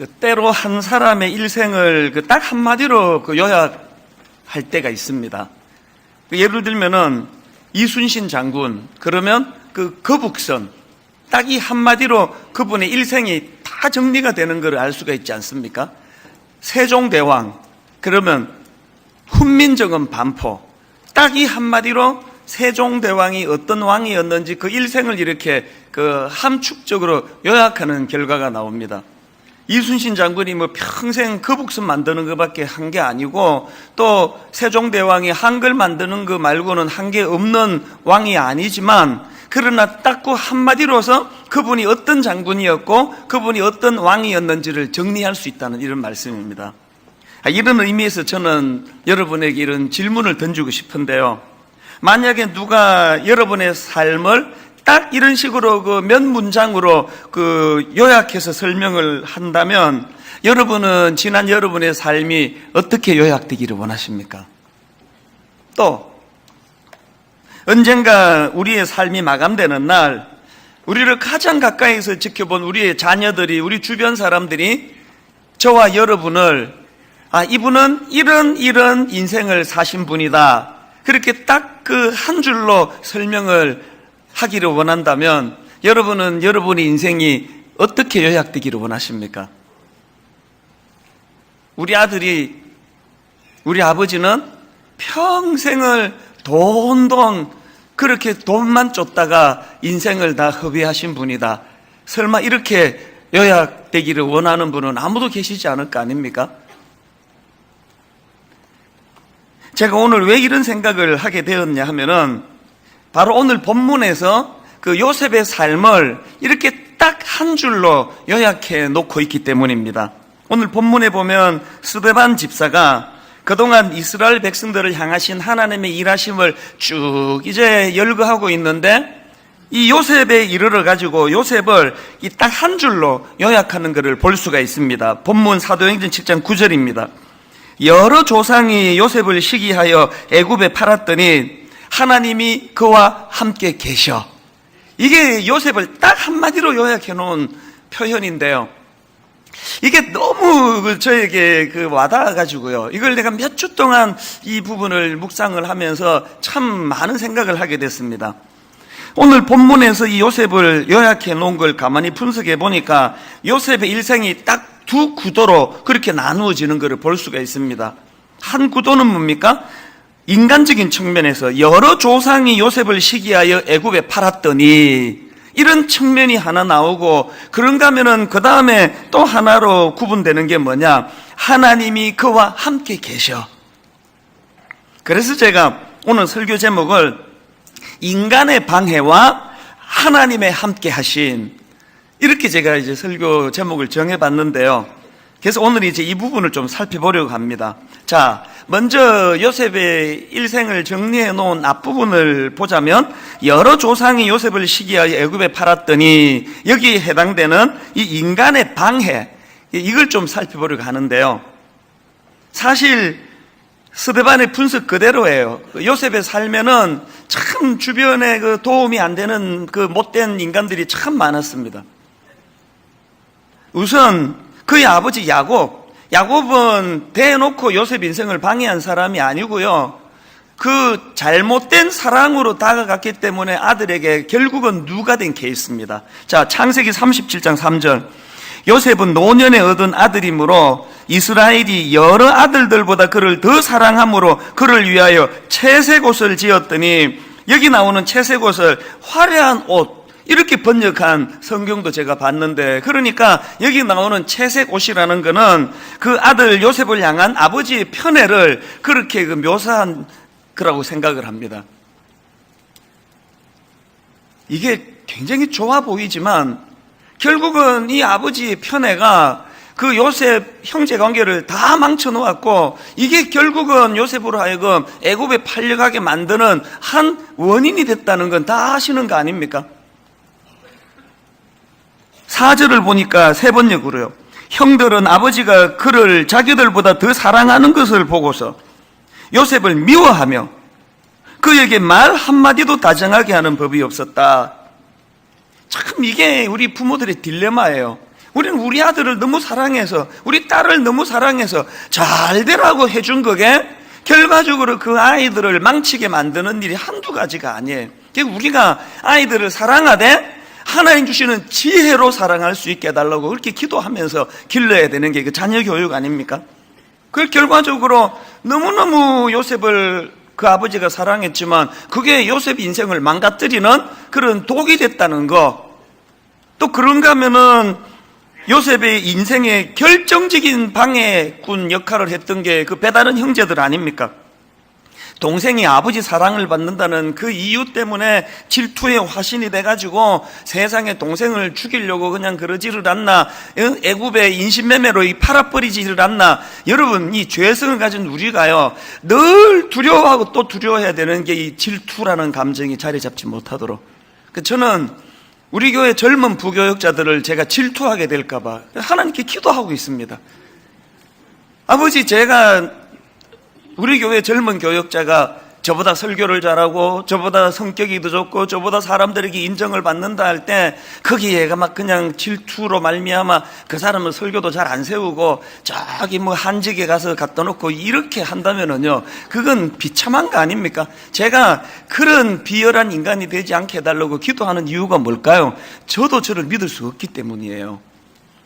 때로 한 사람의 일생을 딱 한마디로 요약할 때가 있습니다. 예를 들면은 이순신 장군, 그러면 거북선, 딱 이 한마디로 그분의 일생이 다 정리가 되는 걸 알 수가 있지 않습니까? 세종대왕, 그러면 훈민정음 반포, 딱 이 한마디로 세종대왕이 어떤 왕이었는지 그 일생을 이렇게 함축적으로 요약하는 결과가 나옵니다. 이순신 장군이 평생 거북선 만드는 것밖에 한 게 아니고, 또 세종대왕이 한글 만드는 것 말고는 한 게 없는 왕이 아니지만, 그러나 딱 그 한마디로서 그분이 어떤 장군이었고 그분이 어떤 왕이었는지를 정리할 수 있다는 이런 말씀입니다. 이런 의미에서 저는 여러분에게 이런 질문을 던지고 싶은데요. 만약에 누가 여러분의 삶을 딱 이런 식으로 몇 문장으로 요약해서 설명을 한다면, 여러분은 지난 여러분의 삶이 어떻게 요약되기를 원하십니까? 또 언젠가 우리의 삶이 마감되는 날, 우리를 가장 가까이서 지켜본 우리의 자녀들이, 우리 주변 사람들이 저와 여러분을 이분은 이런 인생을 사신 분이다, 그렇게 딱 한 줄로 설명을 하기를 원한다면, 여러분은 여러분의 인생이 어떻게 요약되기를 원하십니까? 우리 아들이, 우리 아버지는 평생을 그렇게 돈만 쫓다가 인생을 다 허비하신 분이다, 설마 이렇게 요약되기를 원하는 분은 아무도 계시지 않을 거 아닙니까? 제가 오늘 왜 이런 생각을 하게 되었냐 하면은, 바로 오늘 본문에서 요셉의 삶을 이렇게 딱 한 줄로 요약해 놓고 있기 때문입니다. 오늘 본문에 보면 스데반 집사가 그동안 이스라엘 백성들을 향하신 하나님의 일하심을 쭉 이제 열거하고 있는데, 이 요셉에 이르러 가지고 요셉을 이 딱 한 줄로 요약하는 것을 볼 수가 있습니다. 본문 사도행전 7장 9절입니다. 여러 조상이 요셉을 시기하여 애굽에 팔았더니 하나님이 그와 함께 계셔. 이게 요셉을 딱 한마디로 요약해 놓은 표현인데요. 이게 너무 저에게 와닿아가지고요. 이걸 내가 몇 주 동안 이 부분을 묵상을 하면서 참 많은 생각을 하게 됐습니다. 오늘 본문에서 이 요셉을 요약해 놓은 걸 가만히 분석해 보니까 요셉의 일생이 딱 두 구도로 그렇게 나누어지는 것을 볼 수가 있습니다. 한 구도는 뭡니까? 인간적인 측면에서 여러 조상이 요셉을 시기하여 애굽에 팔았더니, 이런 측면이 하나 나오고, 그런가 하면은 그 다음에 또 하나로 구분되는 게 뭐냐? 하나님이 그와 함께 계셔. 그래서 제가 오늘 설교 제목을 인간의 방해와 하나님의 함께 하심, 이렇게 제가 이제 설교 제목을 정해봤는데요. 그래서 오늘 이제 이 부분을 좀 살펴보려고 합니다. 자, 먼저 요셉의 일생을 정리해 놓은 앞부분을 보자면, 여러 조상이 요셉을 시기하여 애굽에 팔았더니, 여기에 해당되는 이 인간의 방해, 이걸 좀 살펴보려고 하는데요. 사실 스데반의 분석 그대로예요. 요셉의 삶에는 참 주변에 도움이 안 되는 못된 인간들이 참 많았습니다. 우선 그의 아버지 야곱은 대놓고 요셉 인생을 방해한 사람이 아니고요, 잘못된 사랑으로 다가갔기 때문에 아들에게 결국은 누가 된 케이스입니다. 자, 창세기 37장 3절. 요셉은 노년에 얻은 아들이므로 이스라엘이 여러 아들들보다 그를 더 사랑함으로 그를 위하여 채색 옷을 지었더니, 여기 나오는 채색 옷을 화려한 옷, 이렇게 번역한 성경도 제가 봤는데, 그러니까 여기 나오는 채색 옷이라는 거는 그 아들 요셉을 향한 아버지의 편애를 그렇게 묘사한 거라고 생각을 합니다. 이게 굉장히 좋아 보이지만 결국은 이 아버지의 편애가 요셉 형제 관계를 다 망쳐놓았고, 이게 결국은 요셉으로 하여금 애굽에 팔려가게 만드는 한 원인이 됐다는 건 다 아시는 거 아닙니까? 4절을 보니까 세 번역으로요. 형들은 아버지가 그를 자기들보다 더 사랑하는 것을 보고서 요셉을 미워하며 그에게 말 한마디도 다정하게 하는 법이 없었다. 참 이게 우리 부모들의 딜레마예요. 우리는 우리 아들을 너무 사랑해서, 우리 딸을 너무 사랑해서 잘 되라고 해준 거게 결과적으로 그 아이들을 망치게 만드는 일이 한두 가지가 아니에요. 우리가 아이들을 사랑하되 하나님 주시는 지혜로 사랑할 수 있게 해달라고 그렇게 기도하면서 길러야 되는 게 그 자녀 교육 아닙니까? 그 결과적으로 너무너무 요셉을 그 아버지가 사랑했지만 그게 요셉 인생을 망가뜨리는 그런 독이 됐다는 거. 또 그런가 하면은 요셉의 인생의 결정적인 방해꾼 역할을 했던 게 그 배다른 형제들 아닙니까? 동생이 아버지 사랑을 받는다는 그 이유 때문에 질투의 화신이 돼가지고 세상에 동생을 죽이려고 그냥 그러지를 않나, 애굽의 인신매매로 팔아버리지를 않나. 여러분, 이 죄성을 가진 우리가요 늘 두려워하고 또 두려워해야 되는 게 이 질투라는 감정이 자리 잡지 못하도록. 저는 우리 교회 젊은 부교역자들을 제가 질투하게 될까봐 하나님께 기도하고 있습니다. 아버지, 제가 우리 교회 젊은 교역자가 저보다 설교를 잘하고 저보다 성격이 더 좋고 저보다 사람들에게 인정을 받는다 할 때 거기에 얘가 막 그냥 질투로 말미암아 그 사람은 설교도 잘 안 세우고 저기 뭐 한직에 가서 갖다 놓고 이렇게 한다면은요 그건 비참한 거 아닙니까? 제가 그런 비열한 인간이 되지 않게 해달라고 기도하는 이유가 뭘까요? 저도 저를 믿을 수 없기 때문이에요.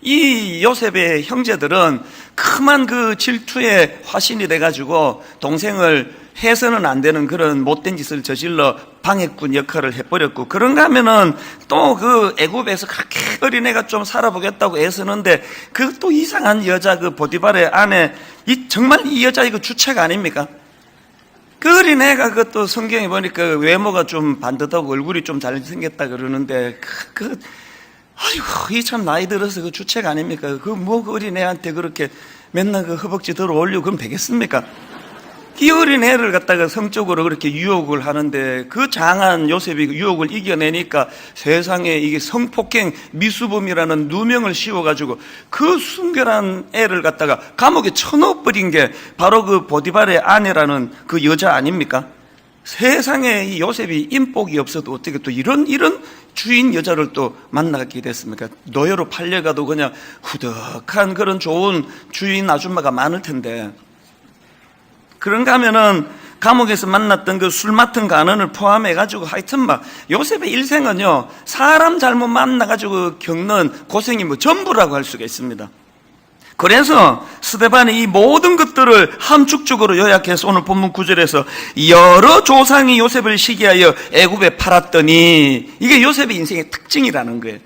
이 요셉의 형제들은 큼한 그 질투의 화신이 돼가지고 동생을 해서는 안 되는 그런 못된 짓을 저질러 방해꾼 역할을 해버렸고, 그런가 하면은 또 그 애굽에서 그렇게 어린애가 좀 살아보겠다고 애쓰는데 그 또 이상한 여자 그 보디발의 아내, 정말 이 여자 이거 주책 아닙니까? 그 어린애가 그것도 성경에 보니까 외모가 좀 반듯하고 얼굴이 좀 잘생겼다 그러는데 아이고, 이 참 나이 들어서 그 주책 아닙니까? 그 어린애한테 그렇게 맨날 그 허벅지 들어 올리고 그러면 되겠습니까? 이 어린애를 갖다가 성적으로 그렇게 유혹을 하는데 그 장한 요셉이 유혹을 이겨내니까 세상에 이게 성폭행 미수범이라는 누명을 씌워가지고 그 순결한 애를 갖다가 감옥에 쳐넣어버린 게 바로 그 보디발의 아내라는 그 여자 아닙니까? 세상에 이 요셉이 인복이 없어도 어떻게 또 이런 주인 여자를 또 만나게 됐습니까? 노예로 팔려가도 그냥 후덕한 그런 좋은 주인 아줌마가 많을 텐데, 그런가 하면은 감옥에서 만났던 그 술 맡은 간원을 포함해가지고 하여튼 막 요셉의 일생은요 사람 잘못 만나가지고 겪는 고생이 뭐 전부라고 할 수가 있습니다. 그래서 스데반이 이 모든 것들을 함축적으로 요약해서 오늘 본문 9절에서 여러 조상이 요셉을 시기하여 애굽에 팔았더니, 이게 요셉의 인생의 특징이라는 거예요.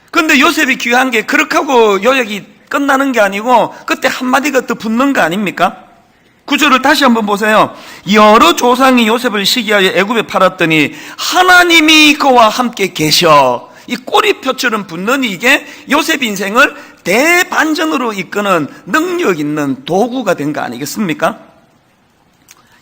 그런데 요셉이 귀한 게 그렇게 하고 요약이 끝나는 게 아니고 그때 한마디가 더 붙는 거 아닙니까? 9절을 다시 한번 보세요. 여러 조상이 요셉을 시기하여 애굽에 팔았더니 하나님이 그와 함께 계셔. 이 꼬리표처럼 붙는 이게 요셉 인생을 대반전으로 이끄는 능력 있는 도구가 된 거 아니겠습니까?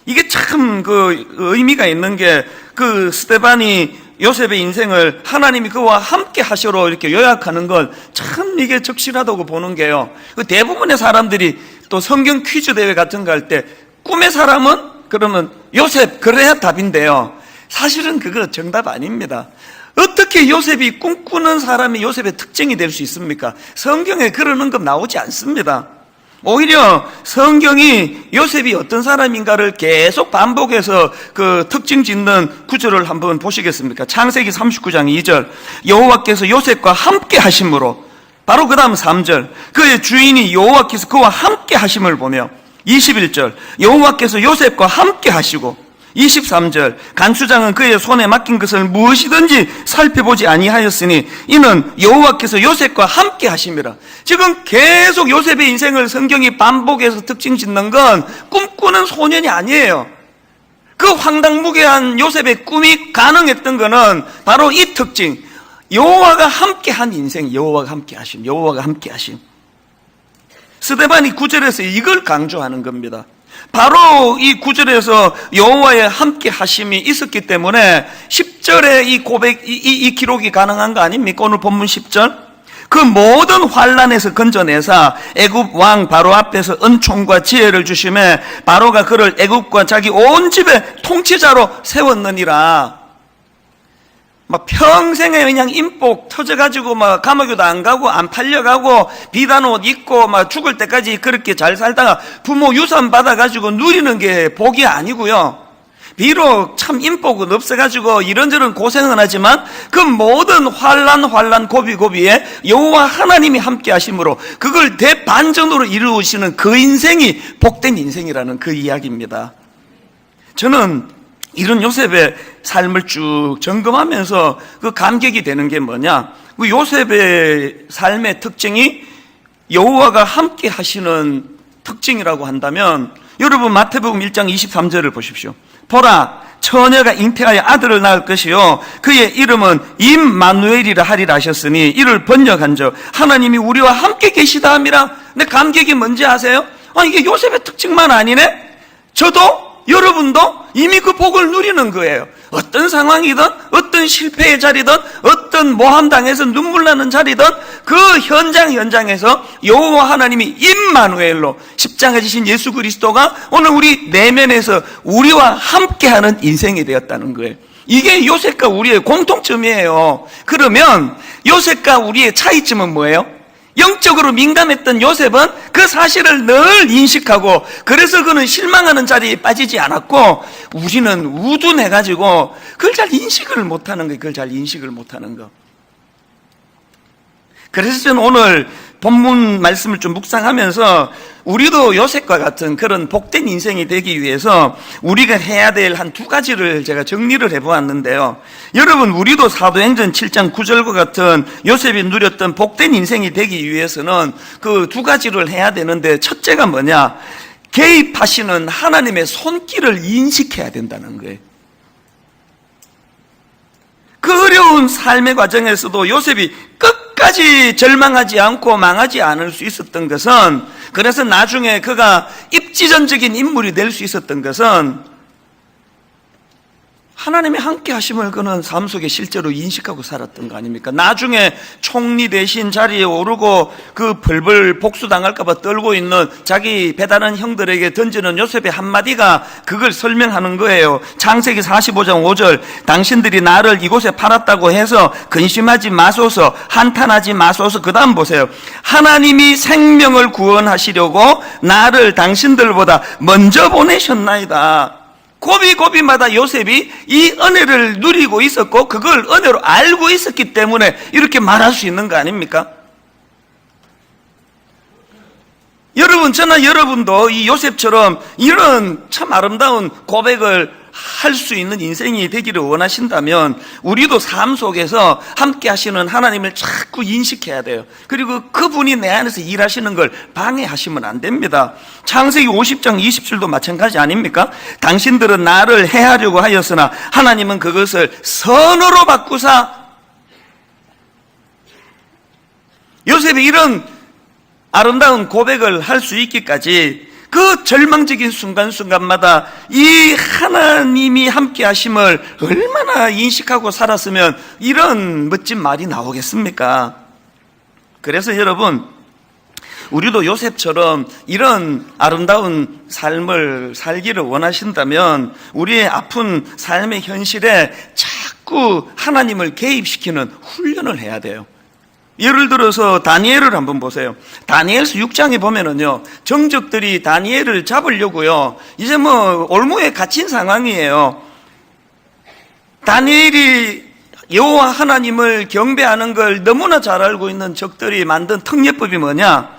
이게 참 그 의미가 있는 게, 그 스데반이 요셉의 인생을 하나님이 그와 함께 하시로 이렇게 요약하는 건 참 이게 적실하다고 보는 게요. 그 대부분의 사람들이 또 성경 퀴즈 대회 같은 거 할 때 꿈의 사람은 그러면 요셉, 그래야 답인데요. 사실은 그거 정답 아닙니다. 어떻게 요셉이 꿈꾸는 사람이 요셉의 특징이 될 수 있습니까? 성경에 그러는 거 나오지 않습니다. 오히려 성경이 요셉이 어떤 사람인가를 계속 반복해서 그 특징 짓는 구절을 한번 보시겠습니까? 창세기 39장 2절, 여호와께서 요셉과 함께 하심으로, 바로 그 다음 3절, 그의 주인이 여호와께서 그와 함께 하심을 보며, 21절, 여호와께서 요셉과 함께 하시고, 23절, 간수장은 그의 손에 맡긴 것을 무엇이든지 살펴보지 아니하였으니 이는 여호와께서 요셉과 함께 하심이라. 지금 계속 요셉의 인생을 성경이 반복해서 특징 짓는 건 꿈꾸는 소년이 아니에요. 그 황당무계한 요셉의 꿈이 가능했던 거는 바로 이 특징, 여호와가 함께한 인생, 여호와가 함께하심, 여호와가 함께하심. 스데반이 9절에서 이걸 강조하는 겁니다. 바로 이 9절에서 여호와의 함께 하심이 있었기 때문에 10절에 이 고백, 이 기록이 가능한 거 아닙니까? 오늘 본문 10절. 그 모든 환난에서 건져내사 애굽 왕 바로 앞에서 은총과 지혜를 주심에 바로가 그를 애굽과 자기 온 집의 통치자로 세웠느니라. 막 평생에 그냥 인복 터져가지고 막 감옥에도 안 가고 안 팔려가고 비단 옷 입고 막 죽을 때까지 그렇게 잘 살다가 부모 유산 받아가지고 누리는 게 복이 아니고요. 비록 참 인복은 없어가지고 이런저런 고생은 하지만 그 모든 환난 고비고비에 여호와 하나님이 함께 하심으로 그걸 대반전으로 이루시는 그 인생이 복된 인생이라는 그 이야기입니다. 저는 이런 요셉의 삶을 쭉 점검하면서 그 감격이 되는 게 뭐냐? 그 요셉의 삶의 특징이 여호와가 함께 하시는 특징이라고 한다면 여러분 마태복음 1장 23절을 보십시오. 보라, 처녀가 잉태하여 아들을 낳을 것이요 그의 이름은 임마누엘이라 하리라 하셨으니 이를 번역한즉 하나님이 우리와 함께 계시다 함이라. 근데 감격이 뭔지 아세요? 이게 요셉의 특징만 아니네? 저도 여러분도 이미 그 복을 누리는 거예요. 어떤 상황이든 어떤 실패의 자리든 어떤 모함당해서 눈물 나는 자리든 그 현장에서 여호와 하나님이 임마누엘로 십자가 지신 예수 그리스도가 오늘 우리 내면에서 우리와 함께하는 인생이 되었다는 거예요. 이게 요셉과 우리의 공통점이에요. 그러면 요셉과 우리의 차이점은 뭐예요? 영적으로 민감했던 요셉은 그 사실을 늘 인식하고 그래서 그는 실망하는 자리에 빠지지 않았고 우리는 우둔해가지고 그걸 잘 인식을 못하는 거예요. 그걸 잘 인식을 못하는 거. 그래서 저는 오늘 본문 말씀을 좀 묵상하면서 우리도 요셉과 같은 그런 복된 인생이 되기 위해서 우리가 해야 될 한 두 가지를 제가 정리를 해보았는데요. 여러분, 우리도 사도행전 7장 9절과 같은 요셉이 누렸던 복된 인생이 되기 위해서는 그 두 가지를 해야 되는데 첫째가 뭐냐? 개입하시는 하나님의 손길을 인식해야 된다는 거예요. 그 어려운 삶의 과정에서도 요셉이 끝까지 절망하지 않고 망하지 않을 수 있었던 것은, 그래서 나중에 그가 입지전적인 인물이 될 수 있었던 것은 하나님의 함께 하심을 그는 삶 속에 실제로 인식하고 살았던 거 아닙니까? 나중에 총리 대신 자리에 오르고 그 벌벌 복수당할까봐 떨고 있는 자기 배다른 형들에게 던지는 요셉의 한마디가 그걸 설명하는 거예요. 창세기 45장 5절, 당신들이 나를 이곳에 팔았다고 해서 근심하지 마소서, 한탄하지 마소서. 그 다음 보세요. 하나님이 생명을 구원하시려고 나를 당신들보다 먼저 보내셨나이다. 고비고비마다 요셉이 이 은혜를 누리고 있었고 그걸 은혜로 알고 있었기 때문에 이렇게 말할 수 있는 거 아닙니까? 여러분, 저나 여러분도 이 요셉처럼 이런 참 아름다운 고백을 할 수 있는 인생이 되기를 원하신다면 우리도 삶 속에서 함께 하시는 하나님을 자꾸 인식해야 돼요. 그리고 그분이 내 안에서 일하시는 걸 방해하시면 안 됩니다. 창세기 50장 20절도 마찬가지 아닙니까? 당신들은 나를 해하려고 하였으나 하나님은 그것을 선으로 바꾸사. 요셉이 이런 아름다운 고백을 할 수 있기까지 그 절망적인 순간순간마다 이 하나님이 함께 하심을 얼마나 인식하고 살았으면 이런 멋진 말이 나오겠습니까? 그래서 여러분, 우리도 요셉처럼 이런 아름다운 삶을 살기를 원하신다면 우리의 아픈 삶의 현실에 자꾸 하나님을 개입시키는 훈련을 해야 돼요. 예를 들어서 다니엘을 한번 보세요. 다니엘서 6장에 보면은요, 정적들이 다니엘을 잡으려고요, 이제 뭐 올무에 갇힌 상황이에요. 다니엘이 여호와 하나님을 경배하는 걸 너무나 잘 알고 있는 적들이 만든 특례법이 뭐냐?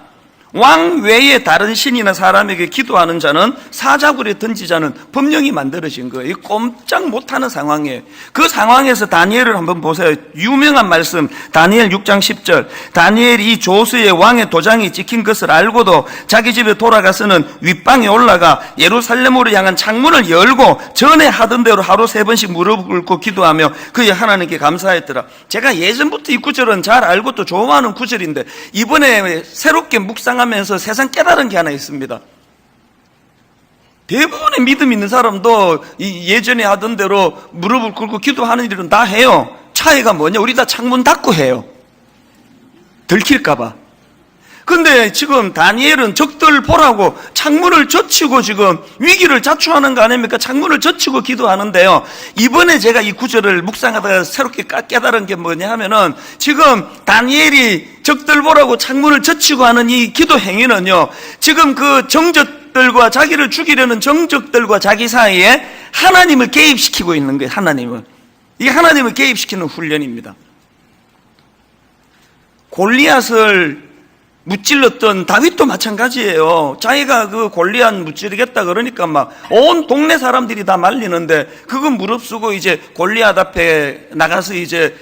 왕 외에 다른 신이나 사람에게 기도하는 자는 사자굴에 던지자는 법령이 만들어진 거예요. 꼼짝 못하는 상황이에요. 그 상황에서 다니엘을 한번 보세요. 유명한 말씀, 다니엘 6장 10절. 다니엘이 이 조서에 왕의 도장이 찍힌 것을 알고도 자기 집에 돌아가서는 윗방에 올라가 예루살렘으로 향한 창문을 열고 전에 하던 대로 하루 3번씩 무릎 꿇고 기도하며 그의 하나님께 감사했더라. 제가 예전부터 이 구절은 잘 알고 또 좋아하는 구절인데 이번에 새롭게 묵상하면서 세상 깨달은 게 하나 있습니다. 대부분의 믿음 있는 사람도 예전에 하던 대로 무릎을 꿇고 기도하는 일은 다 해요. 차이가 뭐냐? 우리 다 창문 닫고 해요. 들킬까봐. 근데 지금 다니엘은 적들 보라고 창문을 젖히고 지금 위기를 자초하는 거 아닙니까? 창문을 젖히고 기도하는데요. 이번에 제가 이 구절을 묵상하다가 새롭게 깨달은 게 뭐냐 하면은 지금 다니엘이 적들 보라고 창문을 젖히고 하는 이 기도 행위는요. 지금 그 정적들과 자기를 죽이려는 정적들과 자기 사이에 하나님을 개입시키고 있는 거예요. 하나님을. 이게 하나님을 개입시키는 훈련입니다. 골리앗을 무찔렀던 다윗도 마찬가지예요. 자기가 그 골리앗 무찌르겠다 그러니까 막 온 동네 사람들이 다 말리는데 그건 무릅쓰고 이제 골리앗 앞에 나가서 이제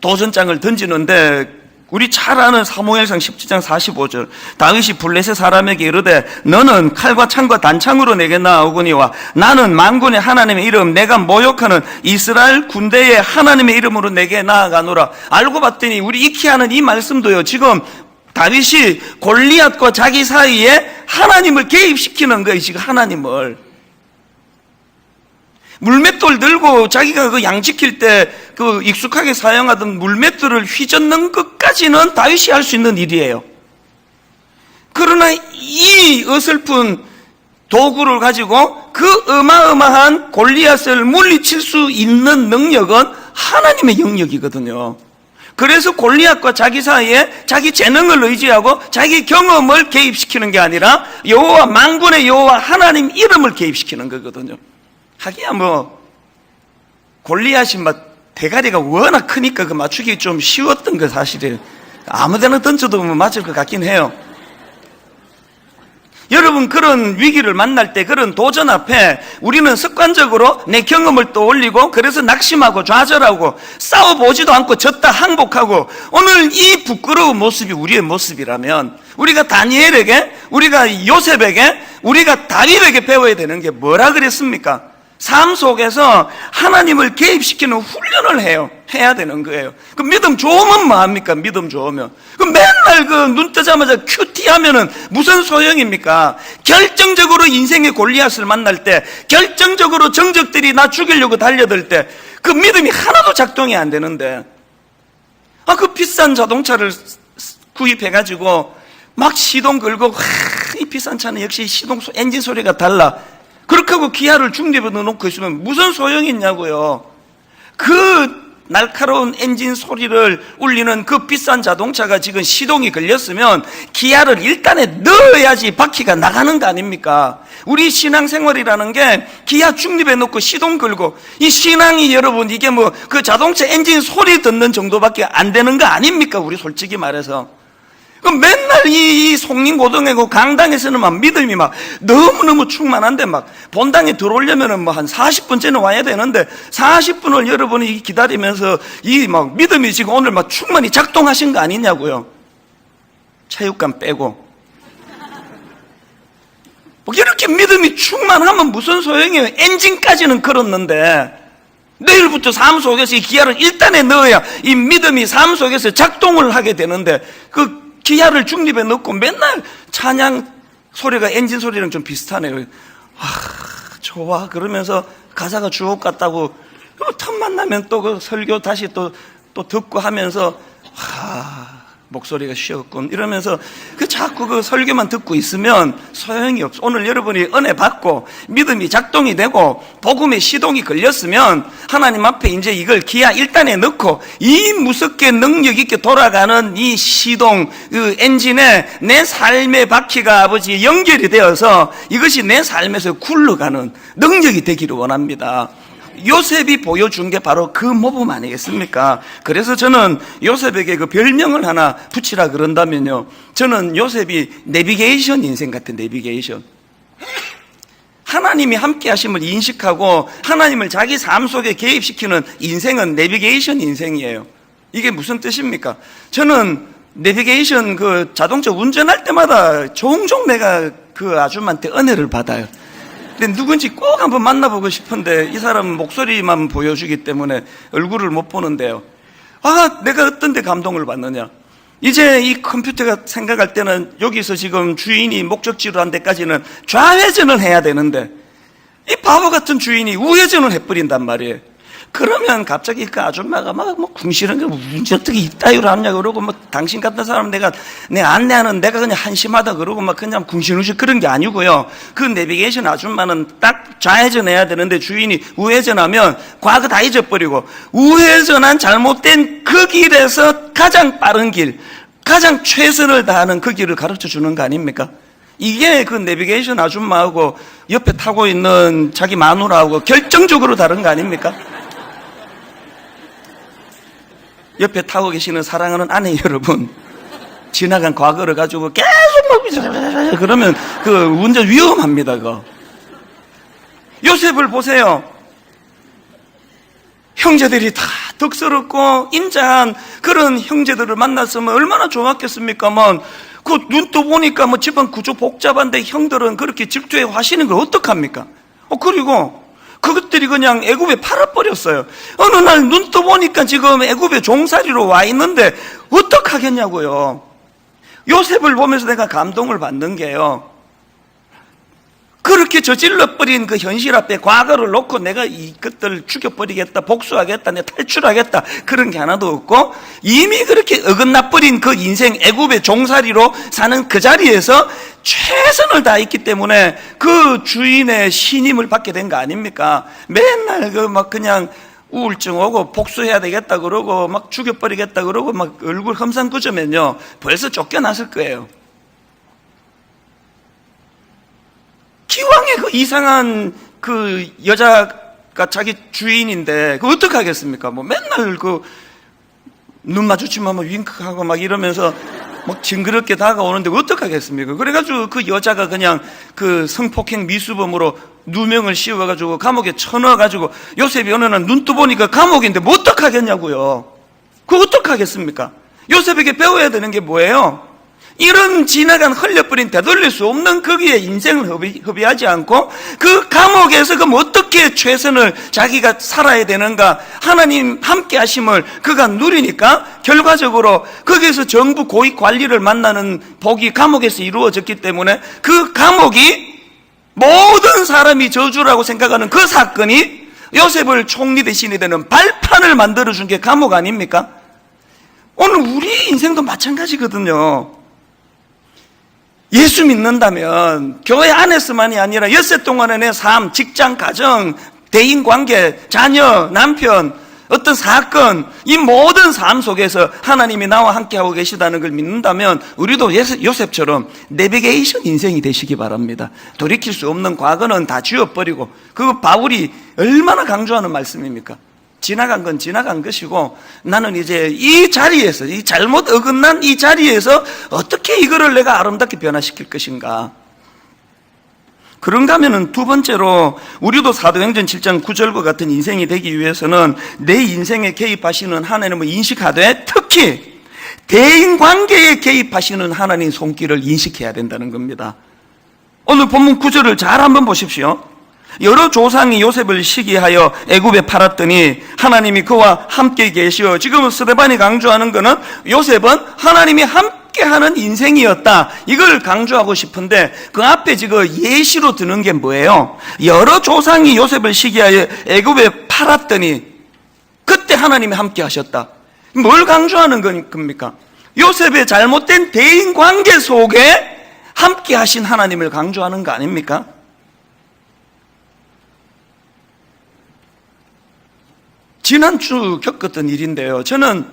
도전장을 던지는데 우리 잘 아는 사무엘상 17장 45절 다윗이 블레셋 사람에게 이르되 너는 칼과 창과 단창으로 내게 나아오거니와 나는 만군의 하나님의 이름 내가 모욕하는 이스라엘 군대의 하나님의 이름으로 내게 나아가노라. 알고 봤더니 우리 익히 아는 이 말씀도요. 지금 다윗이 골리앗과 자기 사이에 하나님을 개입시키는 거예요. 지금 하나님을. 물맷돌 들고 자기가 그 양 지킬 때 그 익숙하게 사용하던 물맷돌을 휘젓는 것까지는 다윗이 할 수 있는 일이에요. 그러나 이 어설픈 도구를 가지고 그 어마어마한 골리앗을 물리칠 수 있는 능력은 하나님의 영역이거든요. 그래서 골리앗과 자기 사이에 자기 재능을 의지하고 자기 경험을 개입시키는 게 아니라 여호와 만군의 여호와 하나님 이름을 개입시키는 거거든요. 하기야 뭐 골리앗이 막 대가리가 워낙 크니까 그 맞추기 좀 쉬웠던 거 사실이에요. 아무데나 던져도 맞을 것 같긴 해요. 여러분 그런 위기를 만날 때 그런 도전 앞에 우리는 습관적으로 내 경험을 떠올리고 그래서 낙심하고 좌절하고 싸워보지도 않고 졌다 항복하고 오늘 이 부끄러운 모습이 우리의 모습이라면 우리가 다니엘에게 우리가 요셉에게 우리가 다윗에게 배워야 되는 게 뭐라 그랬습니까? 삶 속에서 하나님을 개입시키는 훈련을 해야 되는 거예요. 그 믿음 좋으면 뭐합니까? 믿음 좋으면. 그 맨날 그 눈 뜨자마자 큐티 하면은 무슨 소용입니까? 결정적으로 인생의 골리앗을 만날 때, 결정적으로 정적들이 나 죽이려고 달려들 때, 그 믿음이 하나도 작동이 안 되는데, 그 비싼 자동차를 구입해가지고 막 시동 걸고, 이 비싼 차는 역시 엔진 소리가 달라. 그렇게 하고 기아를 중립에 넣어놓고 있으면 무슨 소용이 있냐고요. 그 날카로운 엔진 소리를 울리는 그 비싼 자동차가 지금 시동이 걸렸으면 기아를 일단에 넣어야지 바퀴가 나가는 거 아닙니까? 우리 신앙생활이라는 게 기아 중립에 넣고 시동 걸고 이 신앙이 여러분 이게 뭐 그 자동차 엔진 소리 듣는 정도밖에 안 되는 거 아닙니까? 우리 솔직히 말해서. 맨날 이 송림고등하고 강당에서는 막 믿음이 막 너무너무 충만한데 막 본당에 들어오려면은 뭐 한 40분 전에 와야 되는데 40분을 여러분이 기다리면서 이 막 믿음이 지금 오늘 막 충만히 작동하신 거 아니냐고요. 체육관 빼고. 뭐 이렇게 믿음이 충만하면 무슨 소용이에요. 엔진까지는 걸었는데 내일부터 삶 속에서 이 기아를 일단에 넣어야 이 믿음이 삶 속에서 작동을 하게 되는데 그 기아를 중립에 넣고 맨날 찬양 소리가 엔진 소리랑 좀 비슷하네요. 좋아. 그러면서 가사가 주옥 같다고 틈만 나면 또 그 설교 다시 또 듣고 하면서 목소리가 쉬었군 이러면서 자꾸 그 설교만 듣고 있으면 소용이 없어. 오늘 여러분이 은혜 받고 믿음이 작동이 되고 복음의 시동이 걸렸으면 하나님 앞에 이제 이걸 기아 1단에 넣고 이 무섭게 능력 있게 돌아가는 이 시동 그 엔진에 내 삶의 바퀴가 아버지 연결이 되어서 이것이 내 삶에서 굴러가는 능력이 되기를 원합니다. 요셉이 보여준 게 바로 그 모범 아니겠습니까? 그래서 저는 요셉에게 그 별명을 하나 붙이라 그런다면요, 저는 요셉이 내비게이션 인생 같은 내비게이션. 하나님이 함께 하심을 인식하고 하나님을 자기 삶 속에 개입시키는 인생은 내비게이션 인생이에요. 이게 무슨 뜻입니까? 저는 내비게이션 그 자동차 운전할 때마다 종종 내가 그 아줌마한테 은혜를 받아요. 근데 누군지 꼭 한번 만나보고 싶은데 이 사람은 목소리만 보여주기 때문에 얼굴을 못 보는데요. 내가 어떤 데 감동을 받느냐. 이제 이 컴퓨터가 생각할 때는 여기서 지금 주인이 목적지로 한 데까지는 좌회전을 해야 되는데 이 바보 같은 주인이 우회전을 해버린단 말이에요. 그러면 갑자기 그 아줌마가 막 궁시렁 게 문제 어떻게 이따위로 하냐 그러고 뭐 당신 같은 사람 내 안내하는 내가 그냥 한심하다 그러고 막 그냥 궁시렁시 그런 게 아니고요. 그 내비게이션 아줌마는 딱 좌회전해야 되는데 주인이 우회전하면 과거 다 잊어버리고 우회전한 잘못된 그 길에서 가장 빠른 길, 가장 최선을 다하는 그 길을 가르쳐 주는 거 아닙니까? 이게 그 내비게이션 아줌마하고 옆에 타고 있는 자기 마누라하고 결정적으로 다른 거 아닙니까? 옆에 타고 계시는 사랑하는 아내 여러분, 지나간 과거를 가지고 계속 막 그러면 그 운전 위험합니다. 그거. 요셉을 보세요. 형제들이 다 덕스럽고 인자한 그런 형제들을 만났으면 얼마나 좋았겠습니까만 그 눈도 보니까 뭐 집안 구조 복잡한데 형들은 그렇게 질투에 화시는 걸 어떡합니까? 그리고 그것들이 그냥 애굽에 팔아버렸어요. 어느 날 눈 떠보니까 지금 애굽에 종살이로 와 있는데 어떡하겠냐고요. 요셉을 보면서 내가 감동을 받는 게요, 그렇게 저질러버린 그 현실 앞에 과거를 놓고 내가 이것들 죽여버리겠다, 복수하겠다, 내가 탈출하겠다 그런 게 하나도 없고 이미 그렇게 어긋나버린 그 인생 애굽의 종살이로 사는 그 자리에서 최선을 다했기 때문에 그 주인의 신임을 받게 된 거 아닙니까? 맨날 그 막 그냥 우울증 오고 복수해야 되겠다 그러고 막 죽여버리겠다 그러고 막 얼굴 험상궂으면요 벌써 쫓겨났을 거예요. 기왕에 그 이상한 그 여자가 자기 주인인데 그 어떡하겠습니까? 뭐 맨날 그 눈 마주치면 막 윙크하고 막 이러면서 막 징그럽게 다가오는데 어떡하겠습니까? 그래가지고 그 여자가 그냥 그 성폭행 미수범으로 누명을 씌워가지고 감옥에 쳐넣어가지고 요셉이 어느 날 눈 떠보니까 감옥인데 뭐 어떡하겠냐고요. 그거 어떡하겠습니까? 요셉에게 배워야 되는 게 뭐예요? 이런 지나간 흘려버린 되돌릴 수 없는 거기에 인생을 허비하지 않고 그 감옥에서 그럼 어떻게 최선을 자기가 살아야 되는가, 하나님 함께 하심을 그가 누리니까 결과적으로 거기에서 정부 고위 관리를 만나는 복이 감옥에서 이루어졌기 때문에 그 감옥이 모든 사람이 저주라고 생각하는 그 사건이 요셉을 총리 대신이 되는 발판을 만들어준 게 감옥 아닙니까? 오늘 우리 인생도 마찬가지거든요. 예수 믿는다면 교회 안에서만이 아니라 엿새 동안의 내 삶, 직장, 가정, 대인관계, 자녀, 남편, 어떤 사건, 이 모든 삶 속에서 하나님이 나와 함께하고 계시다는 걸 믿는다면 우리도 요셉처럼 내비게이션 인생이 되시기 바랍니다. 돌이킬 수 없는 과거는 다 지워버리고, 그거 바울이 얼마나 강조하는 말씀입니까? 지나간 건 지나간 것이고 나는 이제 이 자리에서, 이 잘못 어긋난 이 자리에서 어떻게 이거를 내가 아름답게 변화시킬 것인가. 그런가 하면은 두 번째로 우리도 사도행전 7장 9절과 같은 인생이 되기 위해서는 내 인생에 개입하시는 하나님을 인식하되 특히 대인관계에 개입하시는 하나님 손길을 인식해야 된다는 겁니다. 오늘 본문 9절을 잘 한번 보십시오. 여러 조상이 요셉을 시기하여 애굽에 팔았더니 하나님이 그와 함께 계시어, 지금 스데반이 강조하는 것은 요셉은 하나님이 함께하는 인생이었다, 이걸 강조하고 싶은데 그 앞에 지금 예시로 드는 게 뭐예요? 여러 조상이 요셉을 시기하여 애굽에 팔았더니 그때 하나님이 함께 하셨다. 뭘 강조하는 겁니까? 요셉의 잘못된 대인관계 속에 함께 하신 하나님을 강조하는 거 아닙니까? 지난주 겪었던 일인데요, 저는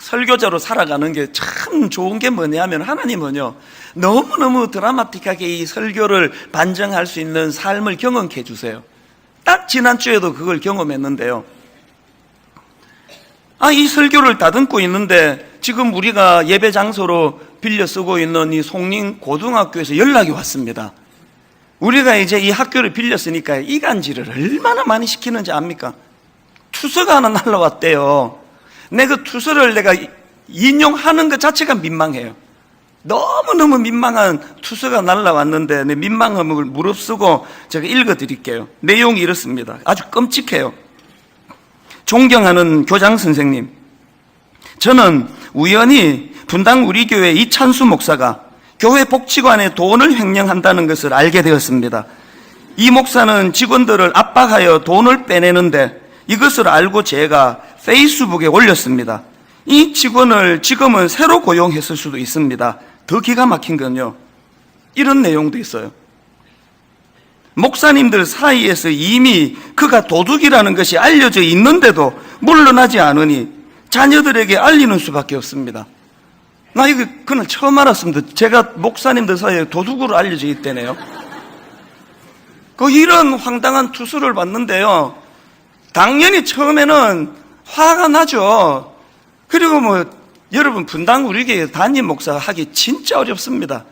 설교자로 살아가는 게 참 좋은 게 뭐냐면 하나님은요 너무너무 드라마틱하게 이 설교를 반증할 수 있는 삶을 경험케 해주세요. 딱 지난주에도 그걸 경험했는데요, 이 설교를 다듬고 있는데 지금 우리가 예배 장소로 빌려 쓰고 있는 이 송림 고등학교에서 연락이 왔습니다. 우리가 이제 이 학교를 빌렸으니까 이간질을 얼마나 많이 시키는지 압니까? 투서가 하나 날라왔대요. 그 투서를 내가 인용하는 것 자체가 민망해요. 너무너무 민망한 투서가 날라왔는데 내 민망함을 무릅쓰고 제가 읽어드릴게요. 내용이 이렇습니다. 아주 끔찍해요. 존경하는 교장 선생님, 저는 우연히 분당 우리 교회 이찬수 목사가 교회 복지관에 돈을 횡령한다는 것을 알게 되었습니다. 이 목사는 직원들을 압박하여 돈을 빼내는데 이것을 알고 제가 페이스북에 올렸습니다. 이 직원을 지금은 새로 고용했을 수도 있습니다. 더 기가 막힌 건요, 이런 내용도 있어요. 목사님들 사이에서 이미 그가 도둑이라는 것이 알려져 있는데도 물러나지 않으니 자녀들에게 알리는 수밖에 없습니다. 나 이거 그날 처음 알았습니다. 제가 목사님들 사이에 도둑으로 알려져 있다네요. 이런 황당한 투수를 봤는데요, 당연히 처음에는 화가 나죠. 그리고 여러분, 분당 우리 교회 담임 목사 하기 진짜 어렵습니다.